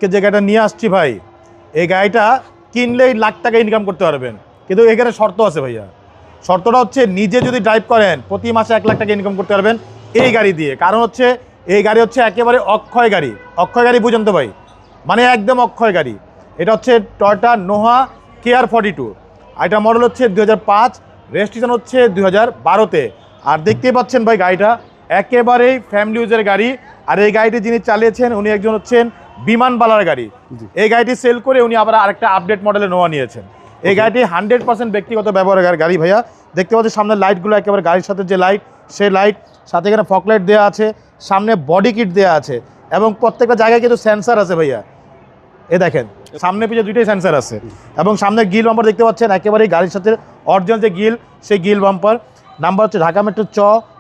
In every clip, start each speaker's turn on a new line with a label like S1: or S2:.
S1: আজকে যে গাড়িটা নিয়ে আসছি ভাই, এই গাড়িটা কিনলেই লাখ টাকা ইনকাম করতে পারবেন, কিন্তু এখানে শর্ত আছে ভাইয়া। শর্তটা হচ্ছে নিজে যদি ড্রাইভ করেন প্রতি মাসে 1 লাখ টাকা ইনকাম করতে পারবেন এই গাড়ি দিয়ে। কারণ হচ্ছে এই গাড়ি হচ্ছে একেবারে অক্ষয় গাড়ি। অক্ষয় গাড়ি বুঝেন তো ভাই, মানে একদম অক্ষয় গাড়ি। এটা হচ্ছে টয়োটা নোহা KR42, আর এটা মডেল হচ্ছে 2005, রেজিস্ট্রেশন হচ্ছে 2012-তে। আর দেখতেই পাচ্ছেন ভাই গাড়িটা একেবারেই ফ্যামিলি ইউজের গাড়ি। আর এই গাড়িটি যিনি চালিয়েছেন উনি একজন হচ্ছেন বিমানবালার গাড়ি। এই গাড়িটি সেল করে উনি আবার আরেকটা আপডেট মডেলে নোয়া নিয়েছেন। এই গাড়িটি 100% ব্যক্তিগত ব্যবহারের গাড়ি ভাইয়া। দেখতে পাচ্ছেন সামনে লাইটগুলো একেবারে গাড়ির সাথে যে লাইট, সেই লাইট, সাথে এখানে ফগ লাইট দেওয়া আছে, সামনে বডি কিট দেওয়া আছে, এবং প্রত্যেকটা জায়গায় কিন্তু সেন্সার আছে ভাইয়া। এ দেখেন সামনে পিছনে দুইটাই সেন্সার আছে, এবং সামনে গিল বাম্পার দেখতে পাচ্ছেন একেবারেই গাড়ির সাথে অরিজিনাল যে গিল, সেই গিল বাম্পার। নাম্বার হচ্ছে ঢাকা মেট্রো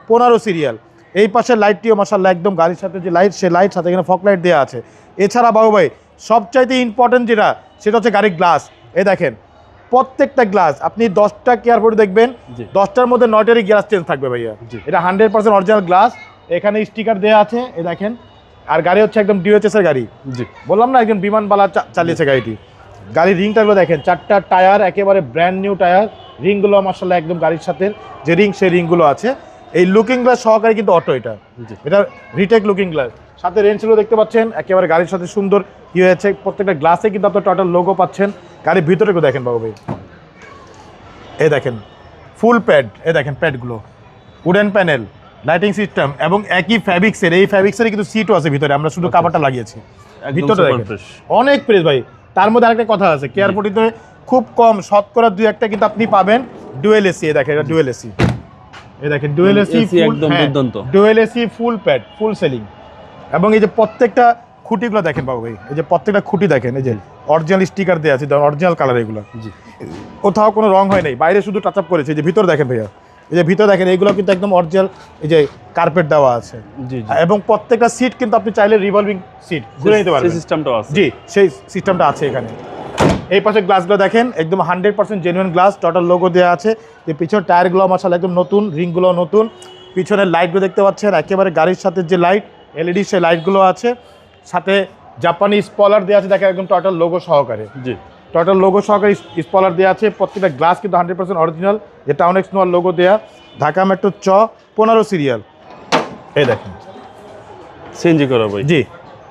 S1: 15 সিরিয়াল। এই পাশের লাইটটিও মাশাআল্লাহ একদম গাড়ির সাথে যে লাইট, সেই লাইট, সাথে এখানে ফগ লাইট দেওয়া আছে। এছাড়া বাবু ভাই সবচাইতে ইম্পর্টেন্ট যেটা, সেটা হচ্ছে গাড়ির গ্লাস। এই দেখেন প্রত্যেকটা গ্লাস, আপনি 10টা KR42 দেখবেন, 10টার মধ্যে 9টারই গ্লাস চেঞ্জ থাকবে ভাইয়া। এটা 100% অরিজিনাল গ্লাস। এখানে স্টিকার দেওয়া আছে, এই দেখেন। আর গাড়ি হচ্ছে একদম DHS এর গাড়ি। বললাম না একজন বিমানবালা চালিয়েছে গাড়িটি। গাড়ির রিংটাগুলো দেখেন, 4টা টায়ার একেবারে ব্র্যান্ড নিউ টায়ার। রিংগুলো মাশাআল্লাহ একদম গাড়ির সাথে যে রিং, সেই রিংগুলো আছে। এই লুকিং গ্লাস সহকারে কিন্তু অটো, এটা রিটেক লুকিং গ্লাস। সাথে রেঞ্জগুলো দেখতে পাচ্ছেন একেবারে গাড়ির সাথে সুন্দর কি হয়েছে। প্রত্যেকটা গ্লাসে কিন্তু আপনার টোটাল লোগো পাচ্ছেন। গাড়ির ভিতরে দেখেন বাবু ভাই, এই দেখেন ফুল প্যাড, এই দেখেন প্যাডগুলো, উডেন প্যানেল, লাইটিং সিস্টেম, এবং একই ফ্যাব্রিক্সের। এই ফ্যাব্রিক্সের কিন্তু সিটও আছে ভিতরে, আমরা শুধু কাভারটা লাগিয়েছি। ভিতরে অনেক ফ্রেশ ভাই। তার মধ্যে আরেকটা কথা আছে, KR42-তে খুব কম শতকরা 2-1টা কিন্তু আপনি পাবেন ডুয়েল এসি। এই দেখেন এটা ডুয়েল এসি, এই দেখেন ডুয়েল এসি, একদম দুর্দান্ত ডুয়েল এসি, ফুল প্যাড, ফুল সেলিং। এবং এই যে প্রত্যেকটা খুঁটিগুলো দেখেন বাবু ভাই, এই যে প্রত্যেকটা খুঁটি দেখেন, এই যে অরিজিনাল স্টিকার দেওয়া আছে, অরিজিনাল কালার। এগুলো কোথাও কোনো রং হয় নাই, বাইরে শুধু টাচ আপ করেছে। এই যে ভিতরে দেখেন ভাইয়া, এই যে ভিতরে দেখেন এইগুলো কিন্তু একদম অরিজিনাল। এই যে কার্পেট দেওয়া আছে, এবং প্রত্যেকটা সিট কিন্তু আপনি চাইলে রিভলভিং সিট ঘুরে নিতে পারবেন, সিস্টেমটাও আছে। জি, সেই সিস্টেমটা আছে এখানে। এই পাশে গ্লাসগুলো দেখেন একদম 100% জেনুইন গ্লাস, টোটাল লোগো দেওয়া আছে। যে পিছনের টায়ারগুলো মাশাআল্লাহ একদম নতুন, রিংগুলো নতুন। পিছনের লাইটগুলো দেখতে পাচ্ছেন একেবারে গাড়ির সাথে যে লাইট, LED সেই লাইটগুলো আছে। সাথে জাপানি স্পলার দেওয়া আছে, দেখেন একদম টোটাল লোগো সহকারে। জি, টোটাল লোগো সহকারে স্পলার দেওয়া আছে। প্রত্যেকটা গ্লাস কিন্তু 100% অরিজিনাল। যে টাউন এক্স নোয়ার লোগো দেওয়া, ঢাকা মেট্রো 15 সিরিয়াল। এই দেখেন সিএনজি করা ভাই। জি,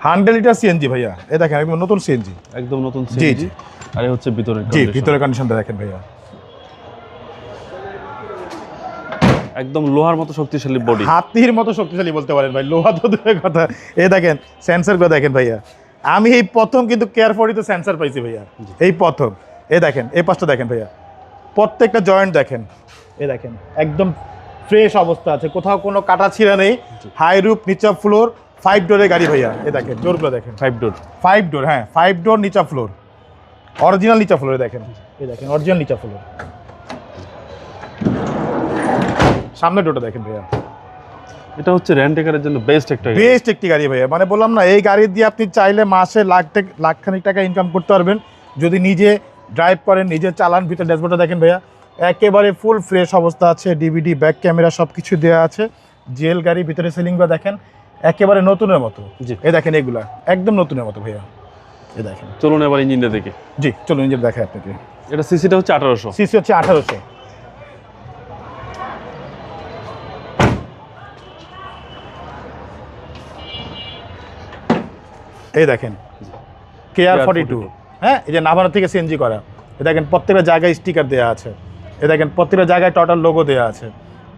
S1: 100 লিটার সিএনজি ভাইয়া। এই দেখেন একদম নতুন সিএনজি, একদম নতুন সিএনজি। আর এই হচ্ছে ভিতরে, জি ভিতরে কন্ডিশনটা দেখেন ভাইয়া, একদম লোহার মতো শক্তিশালী বডি, হাতির মতো শক্তিশালী বলতে পারেন ভাই। লোহা তো দূরের কথা। এই দেখেন সেন্সরগুলো দেখেন ভাইয়া, আমি এই প্রথম কিন্তু KR42-তে সেন্সর পাইছি ভাইয়া, এই প্রথম। এই দেখেন এই পাশটা দেখেন ভাইয়া, প্রত্যেকটা জয়েন্ট দেখেন, এই দেখেন একদম ফ্রেশ অবস্থা আছে, কোথাও কোনো কাটা ছিঁড়া নেই। হাই রুফ, নিচা ফ্লোর, 5 ডোরের গাড়ি ভাইয়া। এই দেখেন ডোরগুলো দেখেন, 5 ডোর, হ্যাঁ 5 ডোর, নিচা ফ্লোর, অরিজিনাল নিচা ফ্লোরে দেখেন। এই দেখেন অরিজিনাল নিচা ফ্লোর। সামনে ডোরটা দেখেন ভাইয়া, এটা হচ্ছে রেন্টেকারের জন্য বেস্ট একটি গাড়ি ভাইয়া। মানে বললাম না, এই গাড়ি দিয়ে আপনি চাইলে মাসে লাখখানিক টাকা ইনকাম করতে পারবেন যদি নিজে ড্রাইভ করেন, নিজে চালান। ভিতরে ড্যাশবোর্ডটা দেখেন ভাইয়া, একেবারে ফুল ফ্রেশ অবস্থা আছে। DVD, ব্যাক ক্যামেরা সব কিছু দেওয়া আছে। জেল গাড়ি, ভিতরে সিলিংগুলো দেখেন একেবারে নতুনের মতো। এই দেখেন এগুলা একদম নতুনের মতো ভাইয়া। এই দেখেন, চলুন এবার ইঞ্জিনটা দেখি। জি চলুন ইঞ্জিন দেখাই আপনাকে। এটা সিসিটা হচ্ছে 1800, সিসি হচ্ছে 1800। এই দেখেন KR42, হ্যাঁ এই যে নাভানো থেকে সিএনজি করা। এই দেখেন প্রত্যেকটা জায়গায় স্টিকার দেওয়া আছে। এই দেখেন প্রত্যেকটা জায়গায় টোটাল লোগো দেওয়া আছে।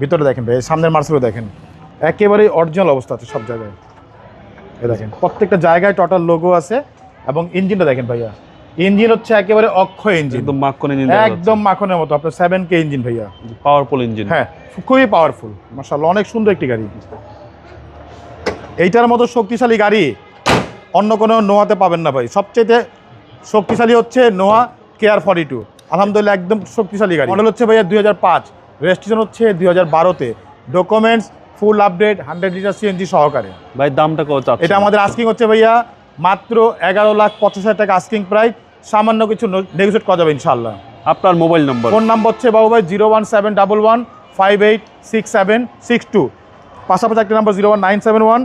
S1: ভিতরে দেখেন ভাই, সামনের মার্সেলও দেখেন একেবারে অরিজিনাল অবস্থা আছে সব জায়গায়। এই দেখেন প্রত্যেকটা জায়গায় টোটাল লোগো আছে। এবং ইঞ্জিনটা দেখেন ভাইয়া, ইঞ্জিন হচ্ছে একেবারে অক্ষয় ইঞ্জিন, একদম মাখন ইঞ্জিন, একদম মাখনের মতো। আপনার 7K ইঞ্জিন ভাইয়া, পাওয়ারফুল ইঞ্জিন। হ্যাঁ খুবই পাওয়ারফুল মাশাআল্লাহ, অনেক সুন্দর একটি গাড়ি। এইটার মতো শক্তিশালী গাড়ি অন্য কোনো নোয়াতে পাবেন না ভাই। সবচেয়ে শক্তিশালী হচ্ছে নোয়া KR42, আলহামদুলিল্লাহ একদম শক্তিশালী গাড়ি। মডেল হচ্ছে ভাইয়া 2005, রেজিস্ট্রেশন হচ্ছে 2012-তে। Documents full update, 100 litre CNG সহকারে। ভাই দামটা কত? এটা আমাদের আস্কিং হচ্ছে ভাইয়া মাত্র 11,50,000 টাকা আস্কিং প্রাইস। সামান্য কিছু নেগোশিয়েট করা যাবে ইনশাআল্লাহ। আপনার মোবাইল নম্বর? ফোন নাম্বার হচ্ছে বাবু ভাই 01711586762, পাশাপাশি একটা নাম্বার 01971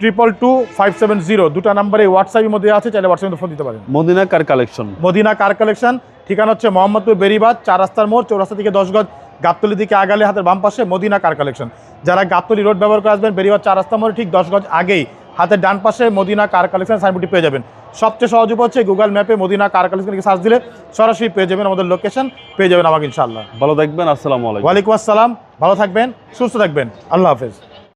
S1: 2222570 দুটো নাম্বারে হোয়াটসঅ্যাপের মধ্যে আছে, চাইলে হোয়াটসঅ্যাপে ফোন দিতে পারেন।
S2: Madina car collection.
S1: Madina car collection, ঠিকানা হচ্ছে মোহাম্মদপুর বেরিবাদ 4 রাস্তার মোড়, চৌরাস্তা থেকে 10 গজ, গাবতলি দিকে আগালে হাতের বাম পাশে মদিনা কার কালেকশন। যারা গাবতলি রোড ব্যবহার করে আসবেন, বেরিবাদ 4 রাস্তার মোড়ে ঠিক 10 গজ আগেই হাতের ডান পাশে মদিনা কার কালেকশন সাইনবোর্ডটি পেয়ে যাবেন। সবচেয়ে সহজ উপায় হচ্ছে গুগল ম্যাপে মদিনা কার কালেকশনকে সার্চ দিলে সরাসরি পেয়ে যাবেন, আমাদের লোকেশন পেয়ে যাবেন আমাকে ইনশাআল্লাহ।
S2: ভালো থাকবেন, আসসালামু আলাইকুম।
S1: ওয়ালাইকুম আসসালাম, ভালো থাকবেন, সুস্থ থাকবেন, আল্লাহ হাফেজ।